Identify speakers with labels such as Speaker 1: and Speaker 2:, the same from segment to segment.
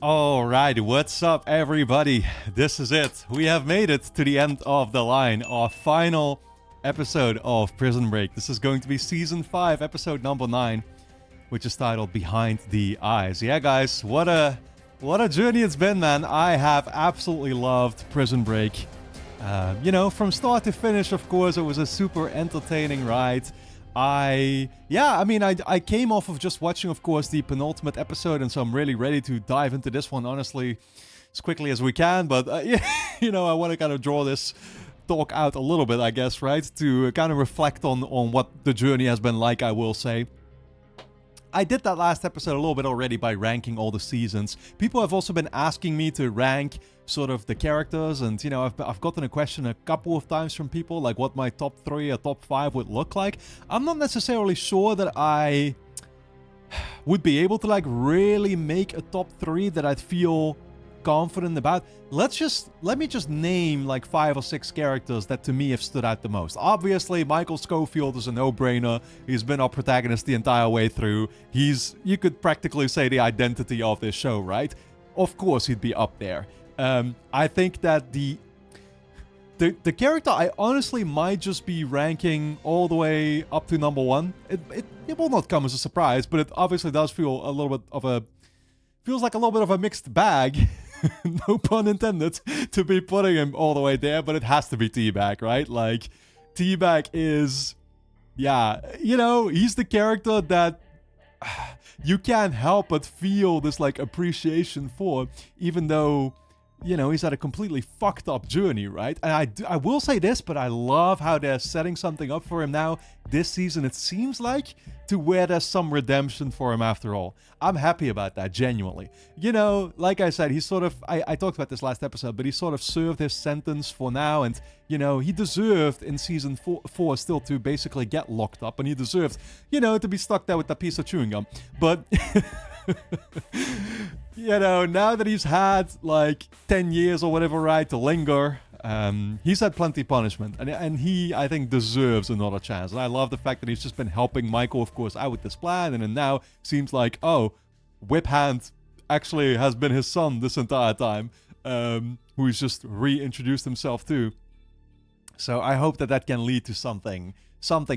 Speaker 1: Alright, what's up everybody? This is it. We have made it to the end of the line, our final episode of Prison Break. This is going to be Season 5, Episode number 9, which is titled Behind the Eyes. Yeah guys, what a journey it's been, man. I have absolutely loved Prison Break. From start to finish, of course, it was a super entertaining ride. I came off of just watching, of course, the penultimate episode, and so I'm really ready to dive into this one, honestly, as quickly as we can. But, I want to kind of draw this talk out a little bit, I guess, right? To kind of reflect on what the journey has been like, I will say. I did that last episode a little bit already by ranking all the seasons. People have also been asking me to rank sort of the characters, and I've gotten a question a couple of times from people like what my top 3 or top 5 would look like. I'm not necessarily sure that I would be able to like really make a top 3 that I'd feel confident about. Let me just name like 5 or 6 characters that to me have stood out the most. Obviously, Michael Scofield is a no-brainer. He's been our protagonist the entire way through. You could practically say, the identity of this show, right? Of course he'd be up there. I think that the character I honestly might just be ranking all the way up to number 1. It will not come as a surprise, but it obviously does feel feels like a little bit of a mixed bag. No pun intended, to be putting him all the way there, but it has to be T-Bag, right? Like, T-Bag is, he's the character that you can't help but feel this, like, appreciation for, even though, he's had a completely fucked up journey, right? And I will say this, but I love how they're setting something up for him now this season, it seems like, to where there's some redemption for him after all. I'm happy about that, genuinely. Like I said, he's sort of, I talked about this last episode, but he sort of served his sentence for now, and, he deserved in season 4 still to basically get locked up, and he deserved, to be stuck there with that piece of chewing gum. But, now that he's had, like, 10 years or whatever, right, to linger, he's had plenty of punishment, and he, I think, deserves another chance. And I love the fact that he's just been helping Michael, of course, out with this plan, and then now seems like, oh, Whip Hand actually has been his son this entire time, who he's just reintroduced himself to. So I hope that can lead to something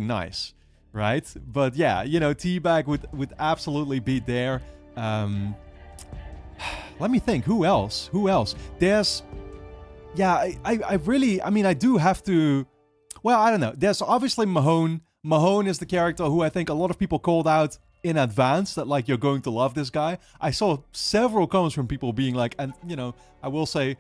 Speaker 1: nice, right? But yeah, T-Bag would absolutely be there. Let me think, who else? There's... Yeah, I do have to... Well, I don't know. There's obviously Mahone. Mahone is the character who I think a lot of people called out in advance that, like, you're going to love this guy. I saw several comments from people being like, and, I will say...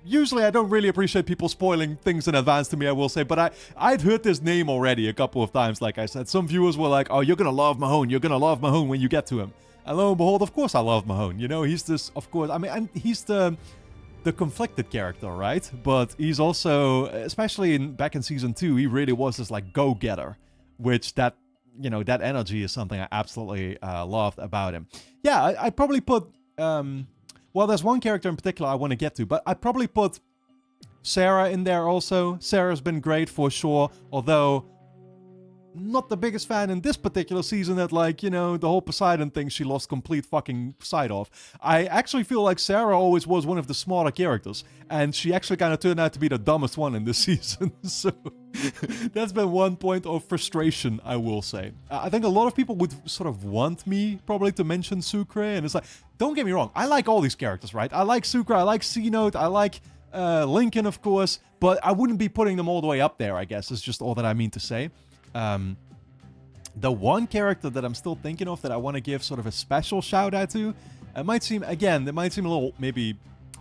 Speaker 1: Usually I don't really appreciate people spoiling things in advance to me, I will say, but I'd heard this name already a couple of times, like I said. Some viewers were like, oh, you're gonna love Mahone. You're gonna love Mahone when you get to him. And lo and behold, of course I love Mahone. He's this, of course... I mean, and he's the conflicted character, right? But he's also, especially back in season 2, he really was this like go-getter, which that energy is something I absolutely loved about him. Yeah, I'd probably put, well, there's one character in particular I want to get to, but I'd probably put Sarah in there also. Sarah's been great for sure, although not the biggest fan in this particular season that, like, the whole Poseidon thing she lost complete fucking sight of. I actually feel like Sarah always was one of the smarter characters, and she actually kind of turned out to be the dumbest one in this season, so that's been one point of frustration, I will say. I think a lot of people would sort of want me probably to mention Sucre, and it's like, don't get me wrong, I like all these characters, right? I like Sucre, I like C-Note, I like Lincoln, of course, but I wouldn't be putting them all the way up there, I guess, is just all that I mean to say. The one character that I'm still thinking of that I want to give sort of a special shout out to, it might seem a little, maybe,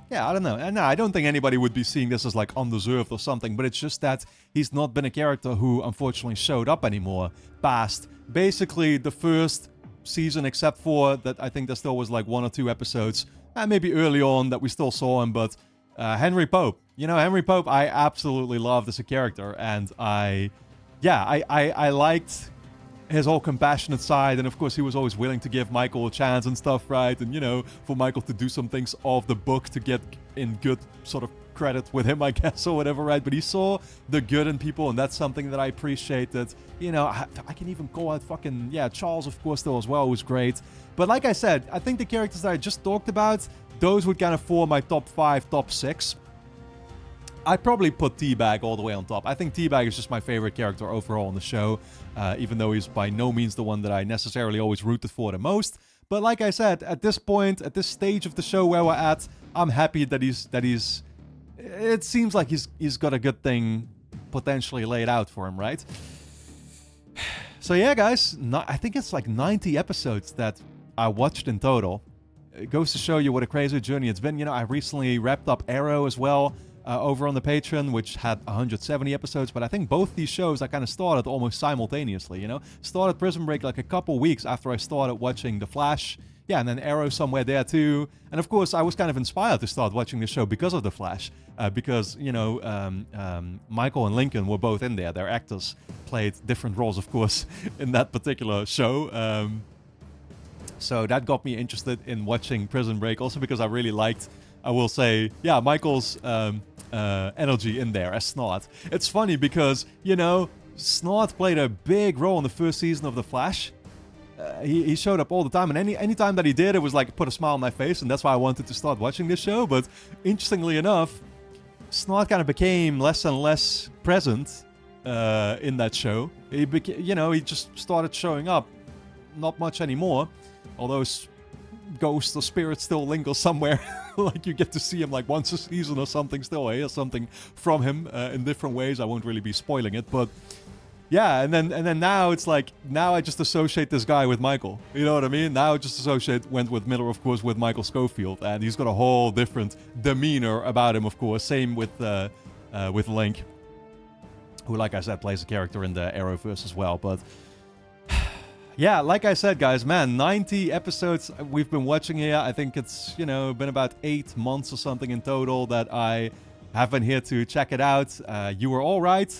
Speaker 1: yeah, I don't know. No, I don't think anybody would be seeing this as like undeserved or something, but it's just that he's not been a character who unfortunately showed up anymore past basically the first season, except for that I think there still was like 1 or 2 episodes, maybe early on that we still saw him, but Henry Pope. Henry Pope I absolutely loved as a character, and I liked his whole compassionate side, and of course he was always willing to give Michael a chance and stuff, right? And for Michael to do some things off the book to get in good sort of credit with him, I guess, or whatever, right? But he saw the good in people, and that's something that I appreciate. That, you know, I can even call out fucking, yeah, Charles, of course, still as well, who's great. But like I said, I think the characters that I just talked about, those would kind of form my top 5, top 6. I'd probably put Teabag all the way on top. I think Teabag is just my favorite character overall in the show, even though he's by no means the one that I necessarily always rooted for the most. But like I said, at this point, at this stage of the show where we're at, I'm happy that he's. It seems like he's got a good thing potentially laid out for him, right? So yeah, guys, I think it's like 90 episodes that I watched in total. It goes to show you what a crazy journey it's been. You know, I recently wrapped up Arrow as well. Over on the Patreon, which had 170 episodes, but I think both these shows I kind of started almost simultaneously, you know? Started Prison Break like a couple weeks after I started watching The Flash. Yeah, and then Arrow somewhere there too. And of course, I was kind of inspired to start watching the show because of The Flash. Because, you know, Michael and Lincoln were both in there. Their actors played different roles, of course, in that particular show. So that got me interested in watching Prison Break, also because I really liked, I will say, yeah, Michael's energy in there as Snot. It's funny because, you know, Snot played a big role in the first season of The Flash. He showed up all the time, and any time that he did, it was like put a smile on my face, and that's why I wanted to start watching this show. But interestingly enough, Snot kind of became less and less present in that show. He just started showing up, not much anymore, although ghost or spirit still lingers somewhere. Like you get to see him like once a season or something still, hear something from him in different ways. I won't really be spoiling it, but yeah, and then now it's like, now I just associate this guy with Michael. You know what I mean? Now I just went with Miller, of course, with Michael Schofield, and he's got a whole different demeanor about him, of course. Same with Link, who, like I said, plays a character in the Arrowverse as well, but yeah, like I said, guys, man, 90 episodes we've been watching here. I think it's, you know, been about 8 months or something in total that I have been here to check it out. You were all right.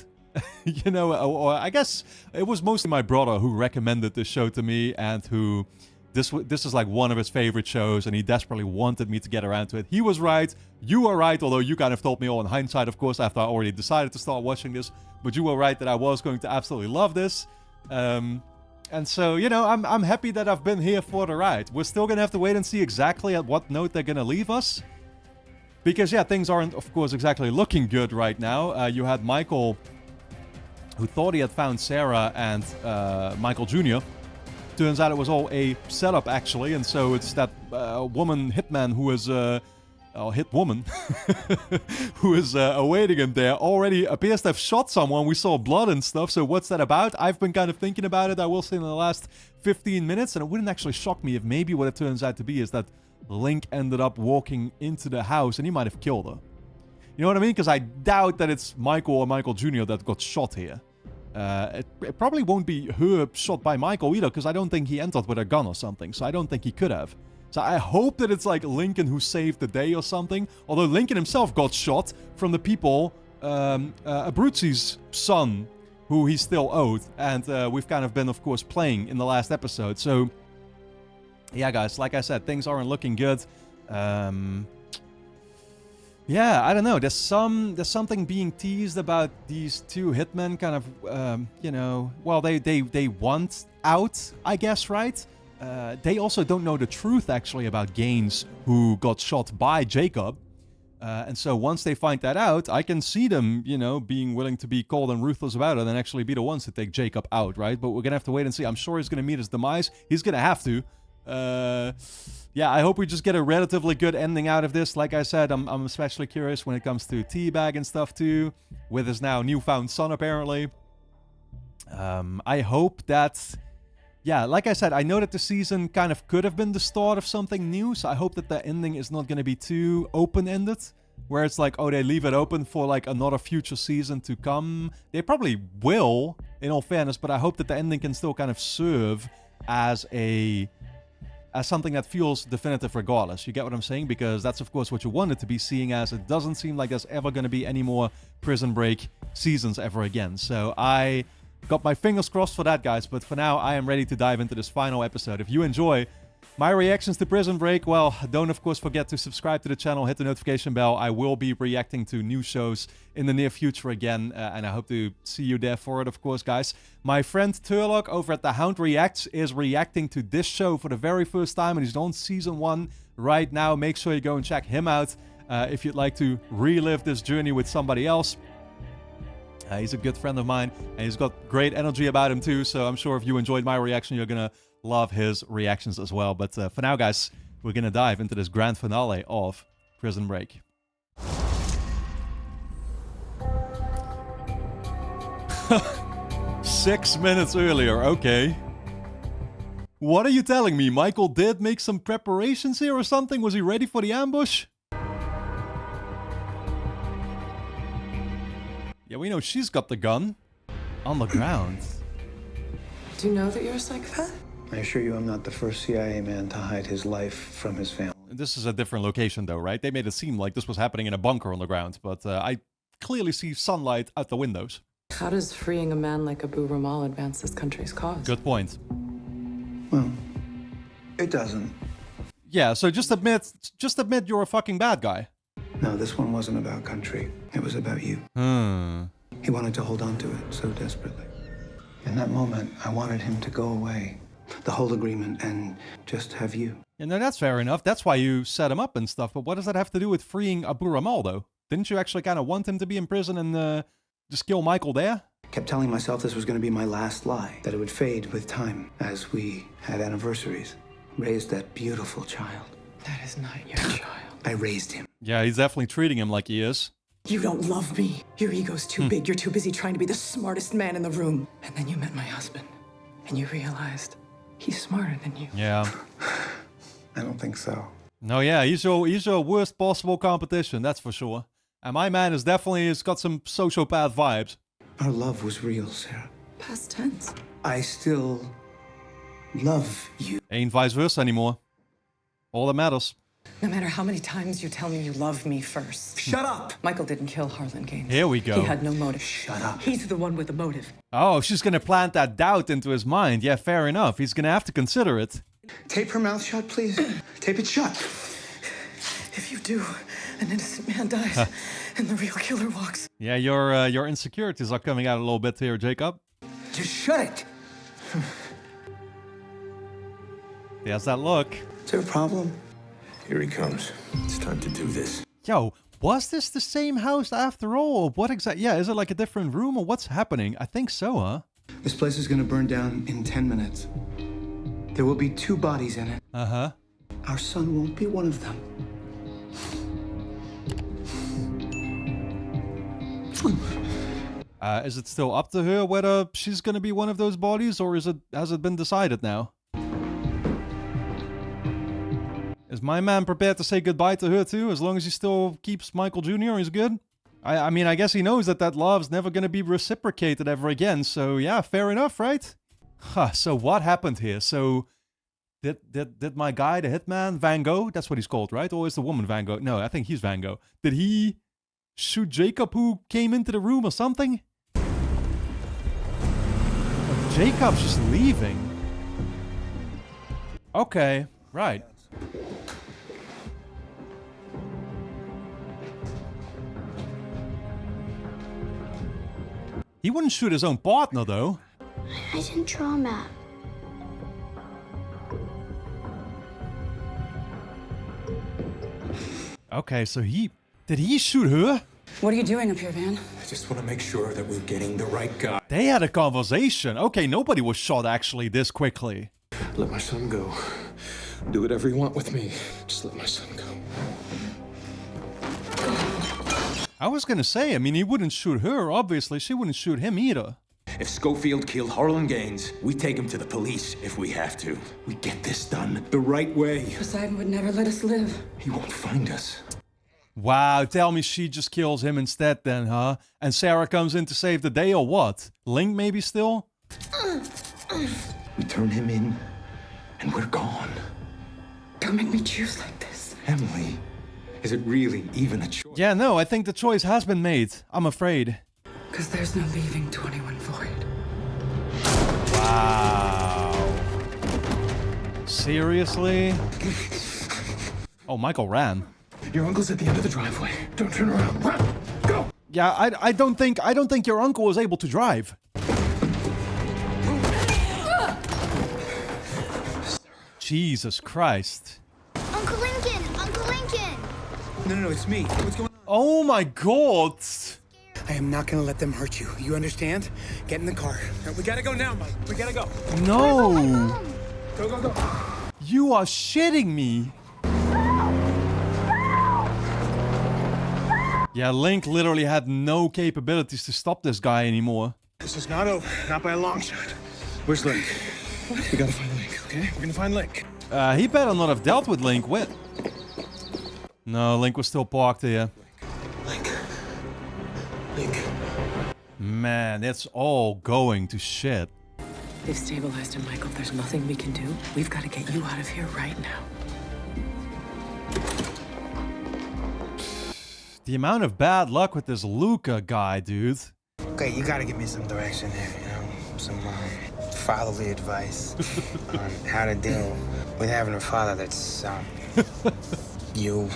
Speaker 1: You know, or I guess it was mostly my brother who recommended this show to me, and who this is like one of his favorite shows, and he desperately wanted me to get around to it. He was right. You were right, although you kind of told me all in hindsight, of course, after I already decided to start watching this. But you were right that I was going to absolutely love this. And so, you know, I'm happy that I've been here for the ride. We're still going to have to wait and see exactly at what note they're going to leave us. Because, yeah, things aren't, of course, exactly looking good right now. You had Michael, who thought he had found Sarah and Michael Jr. Turns out it was all a setup, actually. And so it's that woman hitman who is... hit woman who is awaiting him there already appears to have shot someone. We saw blood and stuff, so what's that about? I've been kind of thinking about it, I will say, in the last 15 minutes, and it wouldn't actually shock me if maybe what it turns out to be is that Link ended up walking into the house and he might have killed her. You know what I mean? Because I doubt that it's Michael or Michael Jr. that got shot here. It probably won't be her shot by Michael either, because I don't think he entered with a gun or something, so I don't think he could have. So I hope that it's like Lincoln who saved the day or something. Although Lincoln himself got shot from the people, Abruzzi's son, who he still owed. And we've kind of been, of course, playing in the last episode. So, yeah, guys, like I said, things aren't looking good. Yeah, I don't know. There's something being teased about these two hitmen kind of, you know, well, they want out, I guess, right? They also don't know the truth, actually, about Gaines, who got shot by Jacob. And so once they find that out, I can see them, you know, being willing to be cold and ruthless about it and actually be the ones to take Jacob out, right? But we're going to have to wait and see. I'm sure he's going to meet his demise. He's going to have to. Yeah, I hope we just get a relatively good ending out of this. Like I said, I'm especially curious when it comes to Teabag and stuff, too, with his now newfound son, apparently. I hope that... Yeah, like I said, I know that the season kind of could have been the start of something new, so I hope that the ending is not going to be too open-ended, where it's like, oh, they leave it open for like another future season to come. They probably will, in all fairness, but I hope that the ending can still kind of serve as something that feels definitive regardless. You get what I'm saying? Because that's, of course, what you wanted to be, seeing as it doesn't seem like there's ever going to be any more Prison Break seasons ever again. So I... got my fingers crossed for that, guys, but for now, I am ready to dive into this final episode. If you enjoy My reactions to Prison Break, well, don't of course forget to subscribe to the channel, hit the notification bell. I will be reacting to new shows in the near future again, and I hope to see you there for it, of course, guys. My friend Turlock over at The Hound Reacts is reacting to this show for the very first time, and he's on Season 1 right now. Make sure you go and check him out if you'd like to relive this journey with somebody else. He's a good friend of mine, and he's got great energy about him too, so I'm sure if you enjoyed my reaction, you're gonna love his reactions as well. But for now, guys, we're gonna dive into this grand finale of Prison Break. Six minutes earlier, okay. What are you telling me? Michael did make some preparations here or something? Was he ready for the ambush? Yeah, we know she's got the gun on the ground.
Speaker 2: Do you know that you're a psychopath?
Speaker 3: I assure you I'm not the first CIA man to hide his life from his family.
Speaker 1: This is a different location though, right? They made it seem like this was happening in a bunker on the ground, but I clearly see sunlight out the windows.
Speaker 2: How does freeing a man like Abu Ramal advance this country's cause?
Speaker 1: Good point.
Speaker 3: Well, it doesn't.
Speaker 1: Yeah, so just admit you're a fucking bad guy.
Speaker 3: No, this one wasn't about country. It was about you. He wanted to hold on to it so desperately. In that moment, I wanted him to go away. The whole agreement and just have you.
Speaker 1: Yeah, no, that's fair enough. That's why you set him up and stuff. But what does that have to do with freeing Abu Ramal, though? Didn't you actually kind of want him to be in prison and just kill Michael there?
Speaker 3: Kept telling myself this was going to be my last lie, that it would fade with time as we had anniversaries. Raised that beautiful child.
Speaker 2: That is not your child.
Speaker 3: I raised him.
Speaker 1: Yeah, he's definitely treating him like he is.
Speaker 2: You don't love me. Your ego's too big. You're too busy trying to be the smartest man in the room. And then you met my husband, and you realized he's smarter than you.
Speaker 1: Yeah.
Speaker 3: I don't think so.
Speaker 1: No, yeah, he's your worst possible competition, that's for sure. And my man is definitely has got some sociopath vibes.
Speaker 3: Our love was real, Sarah.
Speaker 2: Past tense.
Speaker 3: I still love you.
Speaker 1: Ain't vice versa anymore. All that matters.
Speaker 2: No matter how many times you tell me you love me first.
Speaker 3: Shut up!
Speaker 2: Michael didn't kill Harlan Gaines.
Speaker 1: Here we go.
Speaker 2: He had no motive.
Speaker 3: Shut up.
Speaker 2: He's the one with the motive.
Speaker 1: Oh, she's gonna plant that doubt into his mind. Yeah, fair enough. He's gonna have to consider it.
Speaker 3: Tape her mouth shut, please. Tape it shut.
Speaker 2: If you do, an innocent man dies, and the real killer walks.
Speaker 1: Yeah, your insecurities are coming out a little bit here, Jacob.
Speaker 3: Just shut it.
Speaker 1: He has that look.
Speaker 3: Is there a problem?
Speaker 4: Here he comes. It's time to do this.
Speaker 1: Yo, was this the same house after all? Or what exactly? Yeah, is it like a different room or what's happening? I think so, huh?
Speaker 3: This place is gonna burn down in 10 minutes. There will be 2 bodies in it.
Speaker 1: Uh-huh.
Speaker 3: Our son won't be one of them.
Speaker 1: Is it still up to her whether she's gonna be one of those bodies, or has it been decided now? Is my man prepared to say goodbye to her too, as long as he still keeps Michael Jr.? He's good? I mean, I guess he knows that love's never gonna be reciprocated ever again, so yeah, fair enough, right? Huh, so what happened here? So, did my guy, the hitman, Van Gogh, that's what he's called, right? Or is the woman Van Gogh? No, I think he's Van Gogh. Did he shoot Jacob who came into the room or something? Oh, Jacob's just leaving. Okay, right. He wouldn't shoot his own partner, though.
Speaker 5: I didn't draw a map.
Speaker 1: Okay, so did he shoot her?
Speaker 2: What are you doing up here, Van?
Speaker 4: I just want to make sure that we're getting the right guy.
Speaker 1: They had a conversation. Okay, nobody was shot actually this quickly.
Speaker 4: Let my son go. Do whatever you want with me. Just let my son go.
Speaker 1: I was gonna say, I mean, he wouldn't shoot her, obviously. She wouldn't shoot him either.
Speaker 6: If Schofield killed Harlan Gaines, we take him to the police if we have to. We get this done the right way.
Speaker 2: Poseidon would never let us live.
Speaker 6: He won't find us.
Speaker 1: Wow, tell me she just kills him instead then, huh? And Sarah comes in to save the day or what? Link maybe still?
Speaker 6: We turn him in, and we're gone.
Speaker 2: Don't make me choose like this.
Speaker 6: Emily, is it really even a choice?
Speaker 1: Yeah, no, I think the choice has been made. I'm afraid.
Speaker 2: Because there's no leaving 21 Void.
Speaker 1: Wow. Seriously? Oh, Michael ran.
Speaker 4: Your uncle's at the end of the driveway. Don't turn around. Run! Go!
Speaker 1: Yeah, I don't think your uncle was able to drive. Jesus Christ.
Speaker 5: Uncle Lincoln! Uncle Lincoln!
Speaker 3: No, it's me. What's going on?
Speaker 1: Oh my god.
Speaker 7: I am not gonna let them hurt you. You understand? Get in the car. We gotta go now, Mike. We gotta go.
Speaker 1: No.
Speaker 7: Go.
Speaker 1: You are shitting me. Yeah, Link literally had no capabilities to stop this guy anymore.
Speaker 7: This is not over. Not by a long shot. Where's Link? We gotta find Link, okay? We're gonna find Link.
Speaker 1: He better not have dealt with Link. What? No, Link was still parked here.
Speaker 7: Link.
Speaker 1: Man, it's all going to shit.
Speaker 2: They've stabilized him, Michael. There's nothing we can do. We've got to get you out of here right now.
Speaker 1: The amount of bad luck with this Luca guy, dude.
Speaker 7: Okay, you gotta give me some direction here, you know? Some fatherly advice on how to deal with having a father that's, you.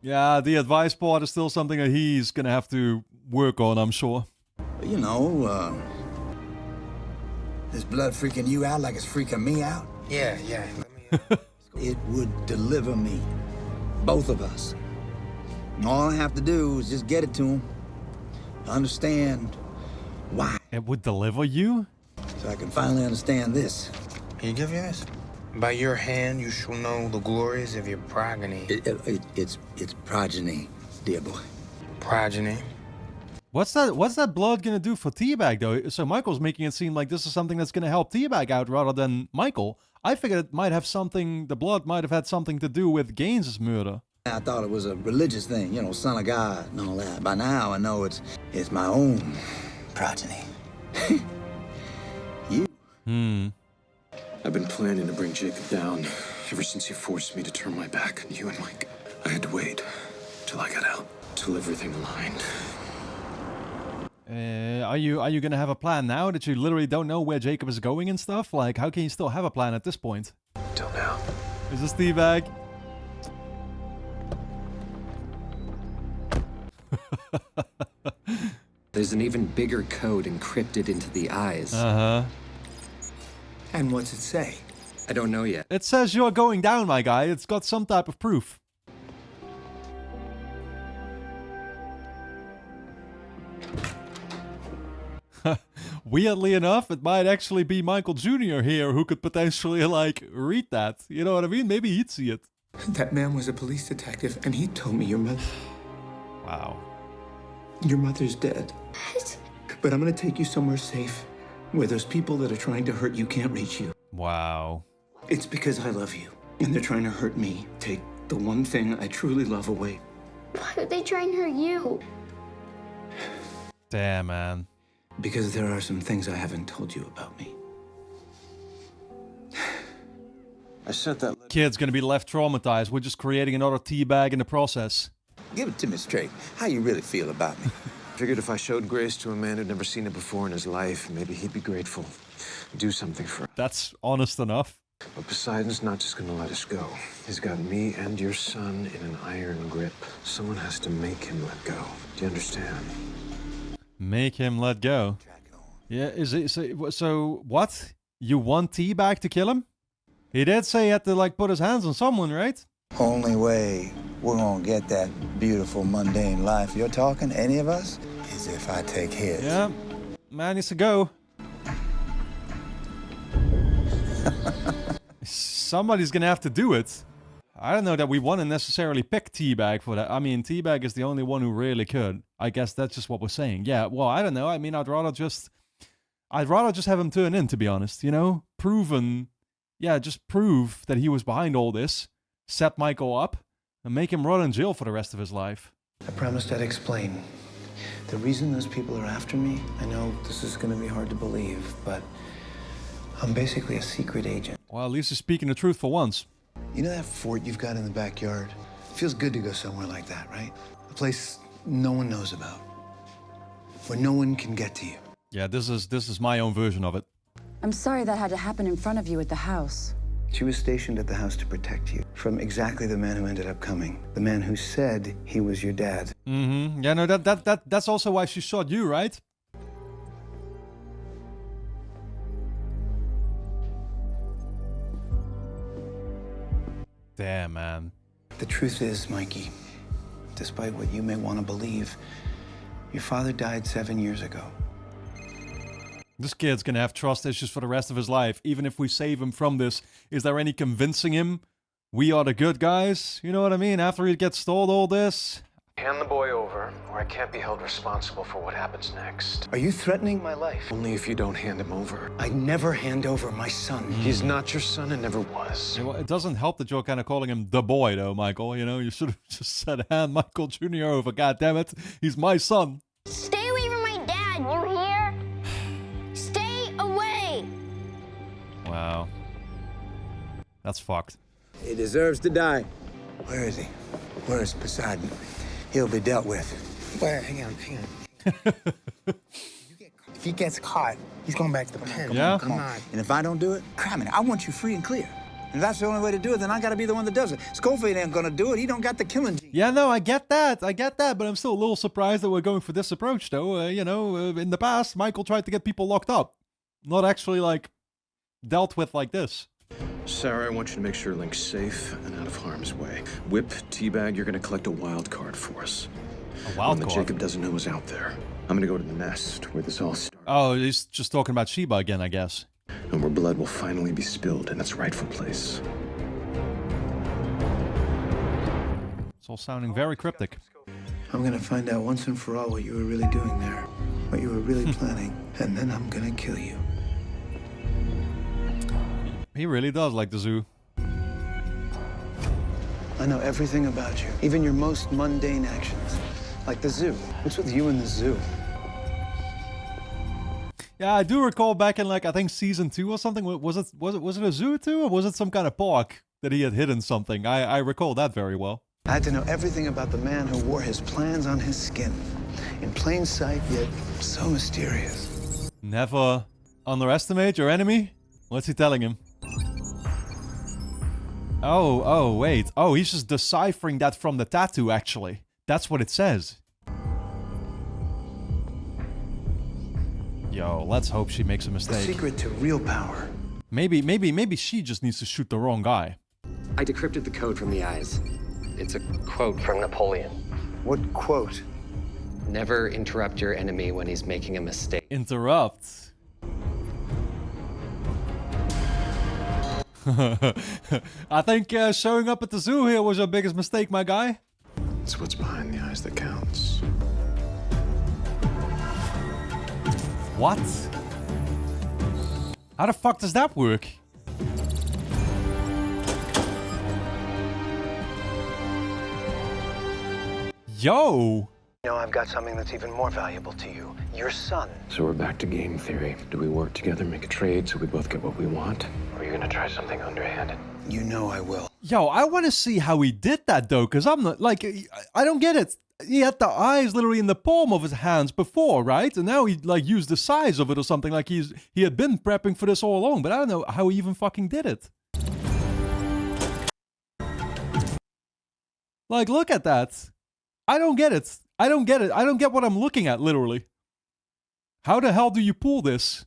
Speaker 1: Yeah, the advice part is still something that he's gonna have to work on, I'm sure.
Speaker 8: You know, is blood freaking you out like it's freaking me out?
Speaker 7: Yeah. Let me,
Speaker 8: It would deliver me. Both of us. And all I have to do is just get it to him. Understand why.
Speaker 1: It would deliver you?
Speaker 8: So I can finally understand this.
Speaker 7: Can you give me this? By your hand you shall know the glories of your progeny.
Speaker 8: It's progeny, dear boy.
Speaker 7: Progeny?
Speaker 1: What's that blood gonna do for Teabag though? So Michael's making it seem like this is something that's gonna help Teabag out rather than Michael. I figured it might have something, the blood might have had something to do with Gaines' murder.
Speaker 8: I thought it was a religious thing, you know, son of God and all that. By now I know it's my own progeny. You.
Speaker 4: I've been planning to bring Jacob down ever since you forced me to turn my back on you and Mike. I had to wait till I got out, till everything aligned.
Speaker 1: Are you gonna have a plan now that you literally don't know where Jacob is going and stuff? Like, how can you still have a plan at this point?
Speaker 4: Till now.
Speaker 1: Is this Teabag?
Speaker 9: There's an even bigger code encrypted into the eyes.
Speaker 1: Uh-huh.
Speaker 3: And what's it say?
Speaker 9: I don't know yet.
Speaker 1: It says you're going down, my guy. It's got some type of proof. Weirdly enough, it might actually be Michael Jr. here who could potentially, like, read that. You know what I mean? Maybe he'd see it.
Speaker 3: That man was a police detective, and he told me your mother's dead.
Speaker 5: What?
Speaker 3: But I'm gonna take you somewhere safe, where those people that are trying to hurt you can't reach you.
Speaker 1: Wow.
Speaker 3: It's because I love you, and they're trying to hurt me. Take the one thing I truly love away.
Speaker 5: Why would they try and hurt you?
Speaker 1: Damn, man.
Speaker 3: Because there are some things I haven't told you about me.
Speaker 4: I sent that.
Speaker 1: Kid's gonna be left traumatized. We're just creating another Teabag in the process.
Speaker 8: Give it to me straight. How you really feel about me?
Speaker 4: Figured if I showed grace to a man who'd never seen it before in his life, maybe he'd be grateful. Do something for him.
Speaker 1: That's honest enough.
Speaker 4: But Poseidon's not just gonna let us go. He's got me and your son in an iron grip. Someone has to make him let go. Do you understand?
Speaker 1: Make him let go. Yeah, is it so what? You want Teabag to kill him? He did say he had to, like, put his hands on someone, right?
Speaker 8: Only way we're gonna get that beautiful mundane life you're talking, any of us, is if I take his.
Speaker 1: Yeah. Man needs to go. Somebody's gonna have to do it. I don't know that we want to necessarily pick Teabag for that. I mean, Teabag is the only one who really could. I guess that's just what we're saying. Yeah, well, I don't know. I mean, I'd rather just have him turn in, to be honest, you know? Just prove that he was behind all this, set Michael up, and make him rot in jail for the rest of his life.
Speaker 3: I promised I'd explain. The reason those people are after me, I know this is gonna be hard to believe, but I'm basically a secret agent.
Speaker 1: Well, at least he's speaking the truth for once.
Speaker 3: You know that fort you've got in the backyard? It feels good to go somewhere like that, right? A place no one knows about, where no one can get to you.
Speaker 1: Yeah, this is my own version of it.
Speaker 10: I'm sorry that had to happen in front of you at the house.
Speaker 3: She was stationed at the house to protect you from exactly the man who ended up coming. The man who said he was your dad.
Speaker 1: Mm-hmm. Yeah, no, that's also why she shot you, right? Damn, man.
Speaker 3: The truth is, Mikey, despite what you may want to believe, your father died 7 years ago.
Speaker 1: This kid's gonna have trust issues for the rest of his life, even if we save him from this. Is there any convincing him we are the good guys? You know what I mean? After he gets told all this?
Speaker 4: Hand the boy over, or I can't be held responsible for what happens next.
Speaker 3: Are you threatening my life?
Speaker 4: Only if you don't hand him over.
Speaker 3: I never hand over my son.
Speaker 4: He's not your son and never was.
Speaker 1: Yeah, well, it doesn't help that you're kind of calling him the boy, though, Michael. You know, you should have just said, hand Michael Jr. over. God damn it. He's my son.
Speaker 5: Stay away from my dad, you hear? Stay away!
Speaker 1: Wow. That's fucked.
Speaker 8: He deserves to die.
Speaker 3: Where is he? Where is Poseidon? He'll be dealt with.
Speaker 7: Wait, hang on. If he gets caught, he's going back to the pen.
Speaker 1: Yeah?
Speaker 7: Come on.
Speaker 8: And if I don't do it, crap, I want you free and clear. And if that's the only way to do it, then I gotta be the one that does it. Schofield ain't gonna do it. He don't got the killing gene.
Speaker 1: Yeah, no, I get that, but I'm still a little surprised that we're going for this approach, though. In the past, Michael tried to get people locked up. Not actually, like, dealt with like this.
Speaker 4: Sarah, I want you to make sure Link's safe and out of harm's way. Whip, Teabag, you're gonna collect a wild card for us.
Speaker 1: A wild
Speaker 4: One that
Speaker 1: card?
Speaker 4: Jacob doesn't know is out there. I'm gonna go to the nest where this all started.
Speaker 1: Oh, he's just talking about Sheba again, I guess.
Speaker 4: And where blood will finally be spilled in its rightful place.
Speaker 1: It's all sounding very cryptic.
Speaker 3: I'm gonna find out once and for all what you were really doing there. What you were really planning. And then I'm gonna kill you.
Speaker 1: He really does like the zoo.
Speaker 3: I know everything about you. Even your most mundane actions. Like the zoo. What's with you and the zoo?
Speaker 1: Yeah, I do recall back in, like, I think season 2 or something. Was it a zoo too, or was it some kind of park that he had hidden something? I recall that very well.
Speaker 3: I had to know everything about the man who wore his plans on his skin. In plain sight, yet so mysterious.
Speaker 1: Never underestimate your enemy? What's he telling him? Oh, wait. Oh, he's just deciphering that from the tattoo, actually. That's what it says. Yo, let's hope she makes a
Speaker 3: The
Speaker 1: mistake.
Speaker 3: secret to real power.
Speaker 1: Maybe she just needs to shoot the wrong guy.
Speaker 9: I decrypted the code from the eyes. It's a quote from Napoleon.
Speaker 3: What quote?
Speaker 9: Never interrupt your enemy when he's making a mistake.
Speaker 1: Interrupt. I think showing up at the zoo here was your biggest mistake, my guy.
Speaker 4: It's what's behind the eyes that counts.
Speaker 1: What? How the fuck does that work? Yo!
Speaker 3: You know, I've got something that's even more valuable to you. Your son.
Speaker 4: So we're back to game theory. Do we work together, make a trade so we both get what we want? Or are you gonna try something underhanded?
Speaker 3: You know I will.
Speaker 1: Yo, I want to see how he did that, though, because I'm not, like, I don't get it. He had the eyes literally in the palm of his hands before, right? And now he, like, used the size of it or something, like he had been prepping for this all along, but I don't know how he even fucking did it. Like, look at that. I don't get it. I don't get it. I don't get what I'm looking at, literally. How the hell do you pull this?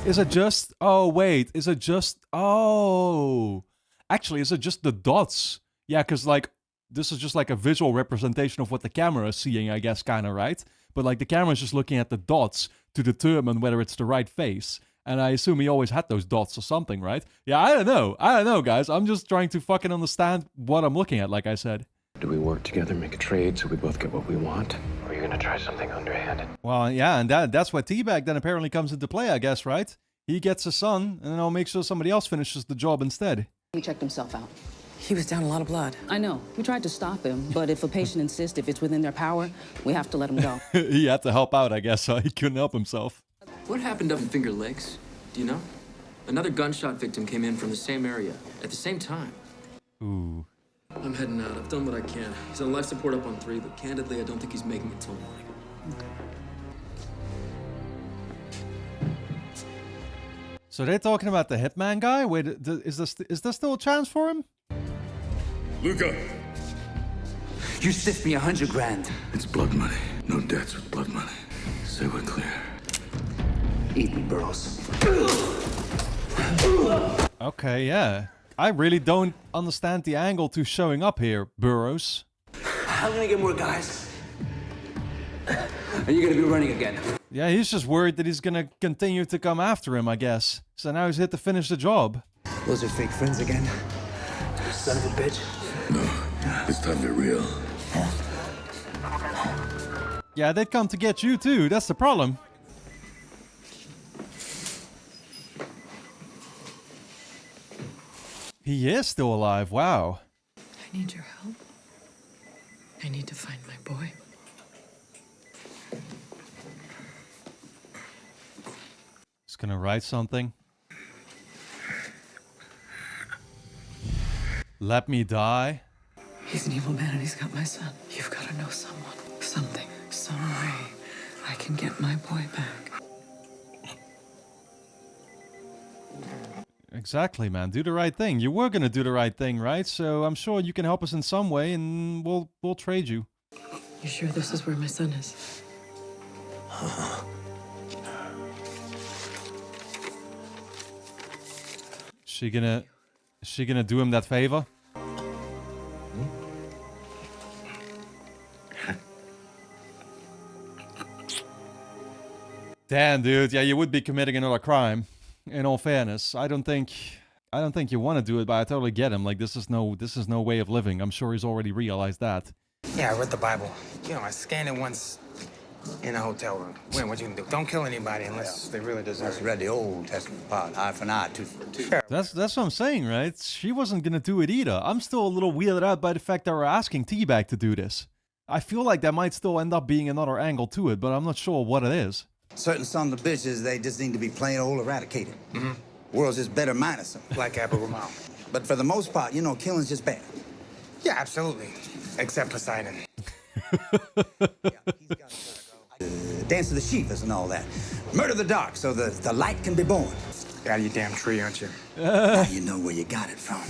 Speaker 1: Is it just... Oh, wait. Is it just... Oh... Actually, is it just the dots? Yeah, because, like, this is just like a visual representation of what the camera is seeing, I guess, kind of, right? But, like, the camera is just looking at the dots to determine whether it's the right face. And I assume he always had those dots or something, right? Yeah, I don't know. I don't know, guys. I'm just trying to fucking understand what I'm looking at, like I said.
Speaker 4: Do we work together, make a trade so we both get what we want? Or are you gonna try something underhanded?
Speaker 1: Well, yeah, and that's why Teabag then apparently comes into play, I guess, right? He gets a son, and then I'll make sure somebody else finishes the job instead.
Speaker 2: He checked himself out. He was down a lot of blood.
Speaker 11: I know. We tried to stop him, but if a patient insists if it's within their power, we have to let him go.
Speaker 1: He had to help out, I guess, so he couldn't help himself.
Speaker 12: What happened up in Finger Lakes? Do you know? Another gunshot victim came in from the same area at the same time.
Speaker 1: Ooh.
Speaker 12: I'm heading out. I've done what I can. He's on life support up on 3, but candidly, I don't think he's making it till morning.
Speaker 1: So they're talking about the hitman guy? Wait, is there still a chance for him?
Speaker 6: Luca!
Speaker 13: You stiffed me 100 grand.
Speaker 6: It's blood money. No debts with blood money. Say we're clear.
Speaker 13: Eat me, Burroughs.
Speaker 1: Okay, yeah. I really don't understand the angle to showing up here, Burroughs.
Speaker 13: How can I get more guys? Are you gonna be running again?
Speaker 1: Yeah, he's just worried that he's gonna continue to come after him, I guess. So now he's here to finish the job.
Speaker 13: Those are fake friends again. You son of a bitch.
Speaker 6: No, this time they're real.
Speaker 1: Yeah, they'd come to get you too, that's the problem. He is still alive, wow.
Speaker 2: I need your help. I need to find my boy.
Speaker 1: He's gonna write something. Let me die.
Speaker 2: He's an evil man and he's got my son. You've got to know someone, something, some way I can get my boy back.
Speaker 1: Exactly, man. Do the right thing. You were gonna do the right thing, right? So I'm sure you can help us in some way, and we'll trade you.
Speaker 2: You sure this is where my son is?
Speaker 1: Is she gonna do him that favor? Damn, dude. Yeah, you would be committing another crime. In all fairness, I don't think you want to do it, but I totally get him. Like, this is no way of living. I'm sure he's already realized that.
Speaker 7: Yeah, I read the Bible. You know, I scanned it once in a hotel room. Wait, what you can do? Don't kill anybody unless they really deserve it.
Speaker 8: I read the Old Testament part, eye for an eye, tooth for a tooth.
Speaker 7: Sure.
Speaker 1: That's what I'm saying, right? She wasn't gonna do it either. I'm still a little weirded out by the fact that we're asking Teabag to do this. I feel like there might still end up being another angle to it, but I'm not sure what it is.
Speaker 8: Certain sons of bitches, they just need to be plain old eradicated.
Speaker 7: Mm-hmm.
Speaker 8: World's just better minus them.
Speaker 7: Like Abu Ramon.
Speaker 8: But for the most part, you know, killing's just bad.
Speaker 7: Yeah, absolutely. Except Poseidon.
Speaker 8: Dance of the Sheathers and all that. Murder the dark so the light can be born.
Speaker 7: You're out of your damn tree, aren't you?
Speaker 8: Now you know where you got it from.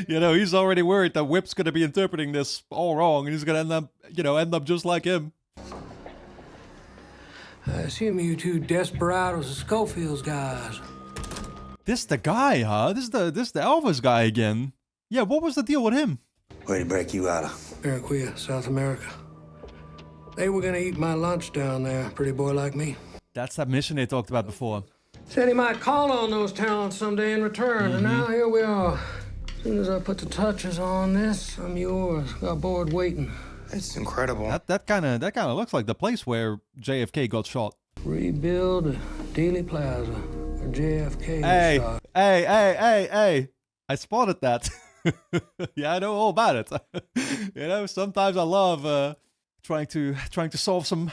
Speaker 1: You know, he's already worried that Whip's gonna be interpreting this all wrong, and he's gonna end up just like him.
Speaker 14: I assume you two desperados are Schofield's guys.
Speaker 1: This the guy, huh? This the Elvis guy again. Yeah, what was the deal with him?
Speaker 8: Where'd he break you out of?
Speaker 14: Barranquilla, South America. They were gonna eat my lunch down there, pretty boy like me.
Speaker 1: That's that mission they talked about before.
Speaker 14: Said he might call on those talents someday in return, and now here we are. As soon as I put the touches on this, I'm yours. Got bored waiting.
Speaker 7: It's incredible.
Speaker 1: That kind of looks like the place where JFK got shot.
Speaker 14: Rebuild Dealey Plaza, where JFK
Speaker 1: Hey,
Speaker 14: was shot.
Speaker 1: hey! I spotted that. Yeah, I know all about it. You know, sometimes I love trying to solve some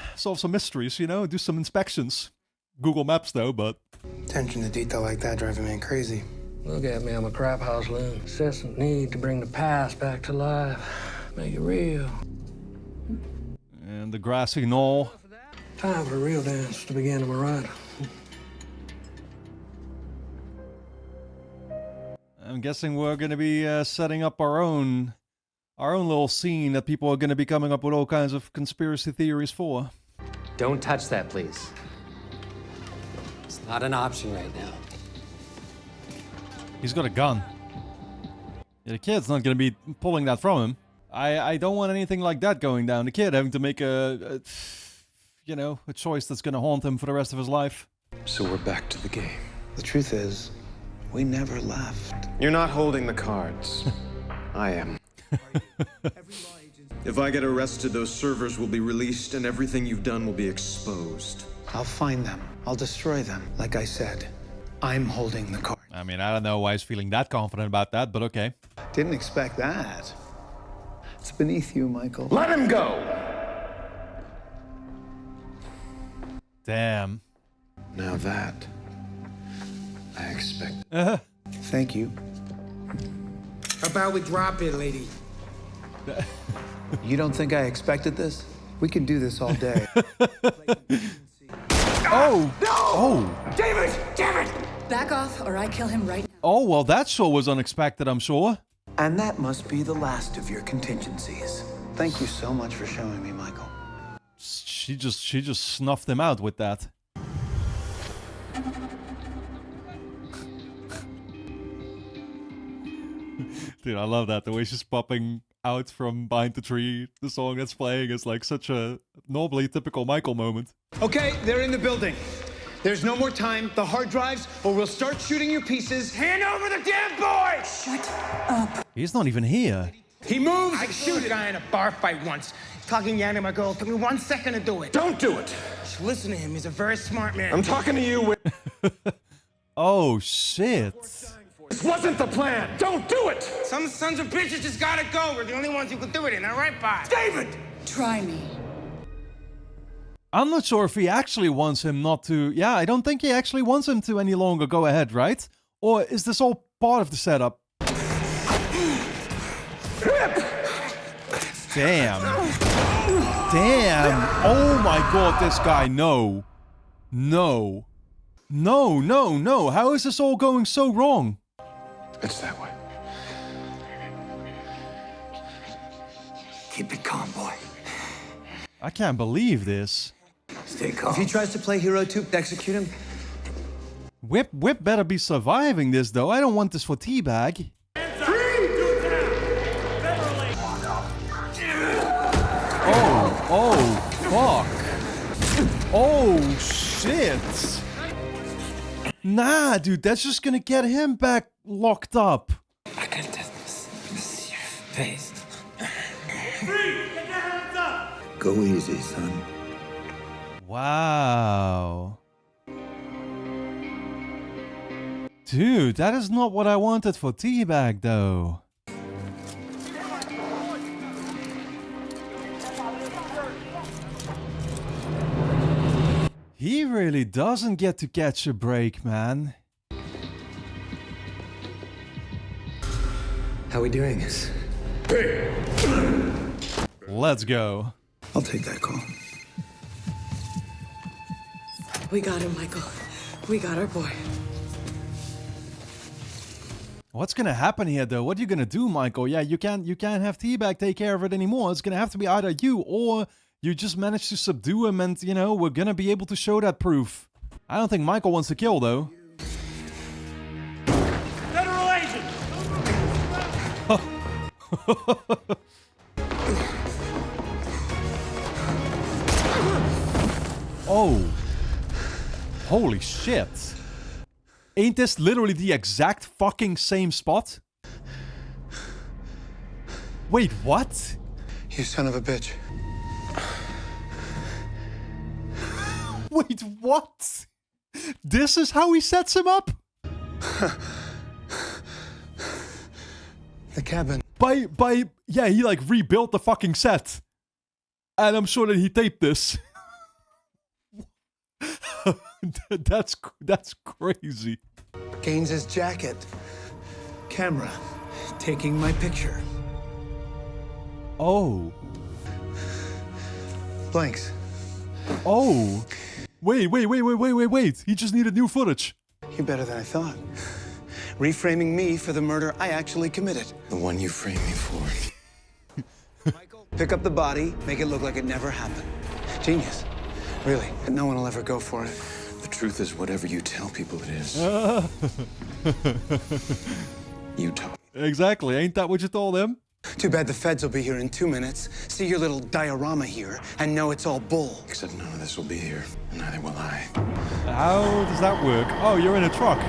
Speaker 1: mysteries. You know, do some inspections. Google Maps though, but
Speaker 7: Attention to detail like that driving me crazy.
Speaker 14: Look at me, I'm a crap house loon. Incessant need to bring the past back to life. Make it real.
Speaker 1: and the grassy knoll.
Speaker 14: Time for a real dance to begin, am I right?
Speaker 1: I'm guessing we're going to be setting up our own little scene that people are going to be coming up with all kinds of conspiracy theories for.
Speaker 9: Don't touch that, please. It's not an option right now.
Speaker 1: He's got a gun. Yeah, the kid's not going to be pulling that from him. I don't want anything like that going down. The kid having to make a choice that's going to haunt him for the rest of his life.
Speaker 4: So we're back to the game.
Speaker 3: The truth is, we never left.
Speaker 4: You're not holding the cards. I am. If I get arrested, those servers will be released and everything you've done will be exposed.
Speaker 3: I'll find them. I'll destroy them. Like I said, I'm holding the card.
Speaker 1: I mean, I don't know why he's feeling that confident about that, but okay.
Speaker 3: Didn't expect that. It's beneath you, Michael.
Speaker 6: Let him go!
Speaker 1: Damn.
Speaker 4: Now that I expect.
Speaker 3: Thank you.
Speaker 7: How about we drop it, lady?
Speaker 3: You don't think I expected this? We can do this all day.
Speaker 1: Oh!
Speaker 6: No!
Speaker 1: Oh!
Speaker 6: David! Damn it!
Speaker 10: Back off, or I kill him right now.
Speaker 1: Oh, well, that sure was unexpected, I'm sure.
Speaker 3: And that must be the last of your contingencies. Thank you so much for showing me, Michael.
Speaker 1: She just snuffed him out with that. Dude, I love that. The way she's popping out from behind the tree. The song that's playing is like such a normally typical Michael moment.
Speaker 6: Okay, they're in the building. There's no more time. The hard drives, or we'll start shooting your pieces. Hand over the damn boy!
Speaker 10: Shut up.
Speaker 1: He's not even here.
Speaker 6: He moves!
Speaker 7: I shoot a guy in a bar fight once. Talking Yanni, my girl. Took me 1 second to do it.
Speaker 6: Don't do it!
Speaker 7: Just listen to him. He's a very smart man.
Speaker 6: I'm talking to you.
Speaker 1: Oh, shit.
Speaker 6: This wasn't the plan! Don't do it!
Speaker 7: Some sons of bitches just gotta go. We're the only ones who can do it in, all right, bye?
Speaker 6: David!
Speaker 10: Try me.
Speaker 1: I'm not sure if he actually wants him not to... Yeah, I don't think he actually wants him to any longer go ahead, right? Or is this all part of the setup? Damn. Damn. Oh my god, this guy. No. No. No, no, no. How is this all going so wrong?
Speaker 4: It's that way.
Speaker 3: Keep it calm, boy.
Speaker 1: I can't believe this.
Speaker 3: Stay calm.
Speaker 6: If he tries to play hero 2, execute him.
Speaker 1: Whip better be surviving this, though. I don't want this for Teabag. Oh, fuck. Oh, shit. Nah, dude, that's just gonna get him back locked up.
Speaker 8: I can just see your face. Go easy, son.
Speaker 1: Wow. Dude, that is not what I wanted for Teabag, though. He really doesn't get to catch a break, man.
Speaker 3: How we doing?
Speaker 1: Let's go.
Speaker 3: I'll take that call.
Speaker 2: We got him, Michael. We got our boy.
Speaker 1: What's gonna happen here, though? What are you gonna do, Michael? Yeah, you can't have Teabag take care of it anymore. It's gonna have to be either you or you just managed to subdue him, and you know we're gonna be able to show that proof. I don't think Michael wants to kill, though.
Speaker 14: Federal agent!
Speaker 1: Oh. Holy shit. Ain't this literally the exact fucking same spot? Wait, what?
Speaker 3: You son of a bitch.
Speaker 1: Wait, what? This is how he sets him up?
Speaker 3: The cabin.
Speaker 1: Yeah, he like rebuilt the fucking set. And I'm sure that he taped this. That's crazy.
Speaker 3: Gaines's jacket. Camera. Taking my picture.
Speaker 1: Oh.
Speaker 3: Blanks.
Speaker 1: Oh. Wait. He just needed new footage.
Speaker 3: You're better than I thought. Reframing me for the murder I actually committed.
Speaker 4: The one you framed me for.
Speaker 3: Michael, pick up the body, make it look like it never happened. Genius. Really. No one will ever go for it.
Speaker 4: The truth is whatever you tell people it is. You told me.
Speaker 1: Exactly. Ain't that what you told him?
Speaker 3: Too bad the feds will be here in 2 minutes, see your little diorama here, and know it's all bull.
Speaker 4: Except none of this will be here, and neither will I.
Speaker 1: How does that work? Oh, you're in a truck.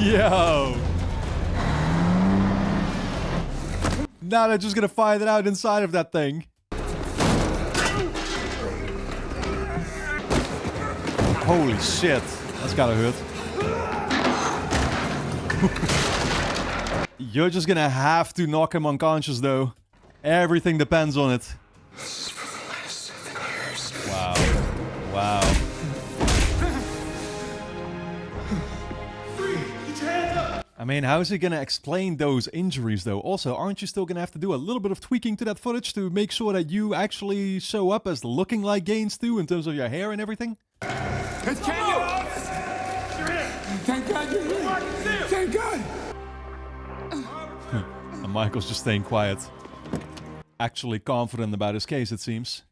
Speaker 1: Yo. Now they're just gonna find it out inside of that thing. Holy shit. That's gotta hurt. You're just gonna have to knock him unconscious, though. Everything depends on it.
Speaker 4: This is for the last 7 years.
Speaker 1: Wow. Wow. I mean, how is he gonna explain those injuries, though? Also, aren't you still gonna have to do a little bit of tweaking to that footage to make sure that you actually show up as looking like Gaines too, in terms of your hair and everything?
Speaker 15: It's Kenya! Thank God you're here! Thank God!
Speaker 1: And Michael's just staying quiet. Actually confident about his case, it seems.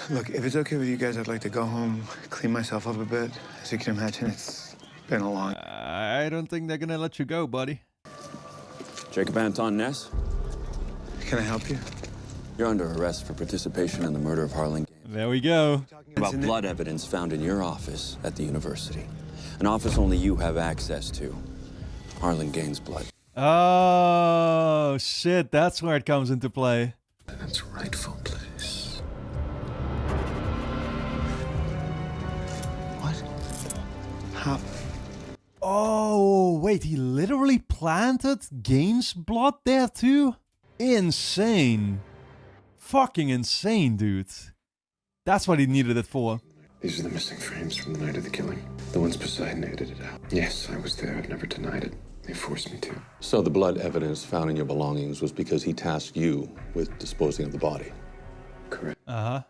Speaker 3: Look, if it's okay with you guys, I'd like to go home, clean myself up a bit. As you can imagine, it's been a long...
Speaker 1: I don't think they're gonna let you go, buddy.
Speaker 16: Jacob Anton Ness?
Speaker 3: Can I help you?
Speaker 16: You're under arrest for participation in the murder of Harlan Gaines.
Speaker 1: There we go.
Speaker 16: About blood evidence found in your office at the university. An office only you have access to. Harlan Gaines' blood.
Speaker 1: Oh, shit. That's where it comes into play.
Speaker 4: In its rightful place.
Speaker 3: What? How?
Speaker 1: Oh, wait. He literally planted Gaines' blood there too? Insane. Fucking insane, dude. That's what he needed it for.
Speaker 4: These are the missing frames from the night of the killing. The ones Poseidon edited out. Yes, I was there. I've never denied it. They forced me to.
Speaker 17: So the blood evidence found in your belongings was because he tasked you with disposing of the body?
Speaker 4: Correct.
Speaker 1: Uh-huh.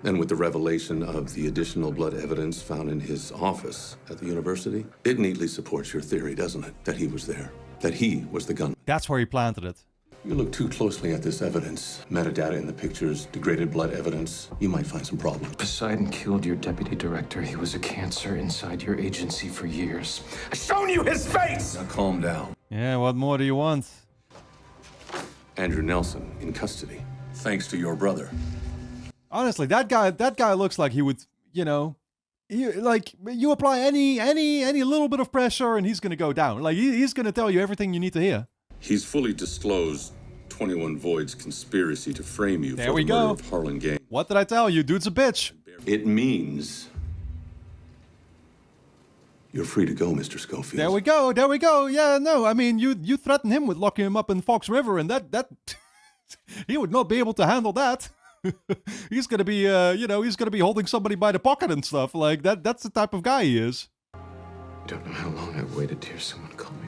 Speaker 17: And with the revelation of the additional blood evidence found in his office at the university, it neatly supports your theory, doesn't it? That he was there. That he was the gunman.
Speaker 1: That's where he planted it.
Speaker 17: You look too closely at this evidence, metadata in the pictures, degraded blood evidence, you might find some problems.
Speaker 4: Poseidon killed your deputy director. He was a cancer inside your agency for years. I've shown you his face!
Speaker 17: Now calm down.
Speaker 1: Yeah, what more do you want?
Speaker 17: Andrew Nelson in custody, thanks to your brother.
Speaker 1: Honestly, that guy looks like he would, you know, you apply any little bit of pressure and he's gonna go down. Like he's gonna tell you everything you need to hear.
Speaker 17: He's fully disclosed 21 Void's conspiracy to frame you
Speaker 1: there
Speaker 17: for
Speaker 1: we
Speaker 17: the
Speaker 1: go.
Speaker 17: murder of Harlan Gaines.
Speaker 1: What did I tell you? Dude's a bitch.
Speaker 17: It means you're free to go, Mr. Schofield.
Speaker 1: There we go. There we go. Yeah, no, I mean, you threatened him with locking him up in Fox River, and that he would not be able to handle that. He's gonna be, he's gonna be holding somebody by the pocket and stuff like that. That's the type of guy he is.
Speaker 4: You don't know how long I've waited to hear someone call me that.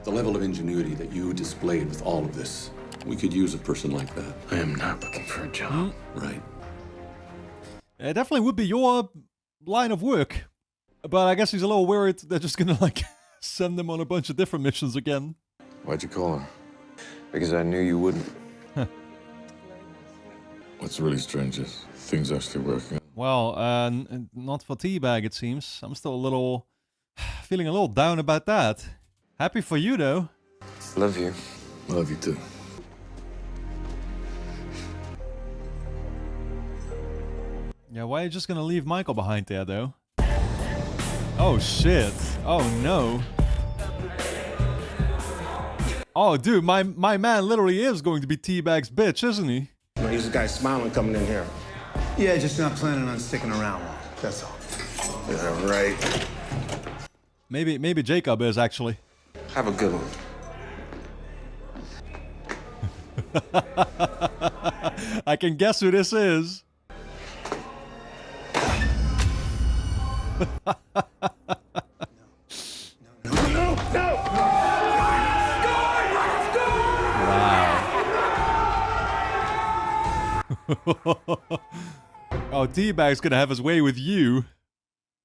Speaker 17: The level of ingenuity that you displayed with all of this, we could use a person like that.
Speaker 4: I am not looking for a job.
Speaker 17: Right.
Speaker 1: It definitely would be your line of work. But I guess he's a little worried they're just gonna, like, send him on a bunch of different missions again.
Speaker 4: Why'd you call her? Because I knew you wouldn't.
Speaker 17: What's really strange is things actually working.
Speaker 1: Well, not for Teabag, it seems. I'm still feeling a little down about that. Happy for you, though.
Speaker 4: Love you.
Speaker 17: Love you, too.
Speaker 1: Yeah, why are you just gonna leave Michael behind there, though? Oh, shit. Oh, no. Oh, dude, my man literally is going to be Teabag's bitch, isn't he?
Speaker 6: He's the guy smiling coming in here.
Speaker 3: Yeah, just not planning on sticking around long. That's all.
Speaker 6: Yeah, right.
Speaker 1: Maybe Jacob is, actually.
Speaker 6: Have a good one.
Speaker 1: I can guess who this is. Oh, Teabag's gonna have his way with you.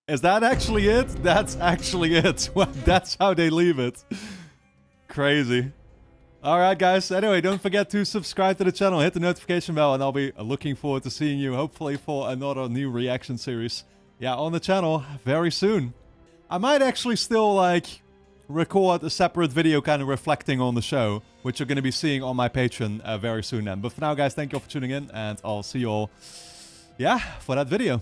Speaker 1: Is that actually it? That's actually it. Well, that's how they leave it. Crazy. Alright guys, anyway, don't forget to subscribe to the channel, hit the notification bell, and I'll be looking forward to seeing you, hopefully for another new reaction series. Yeah, on the channel very soon. I might actually still, like, record a separate video kind of reflecting on the show, which you're going to be seeing on my Patreon very soon then. But for now, guys, thank you all for tuning in, and I'll see you all, yeah, for that video.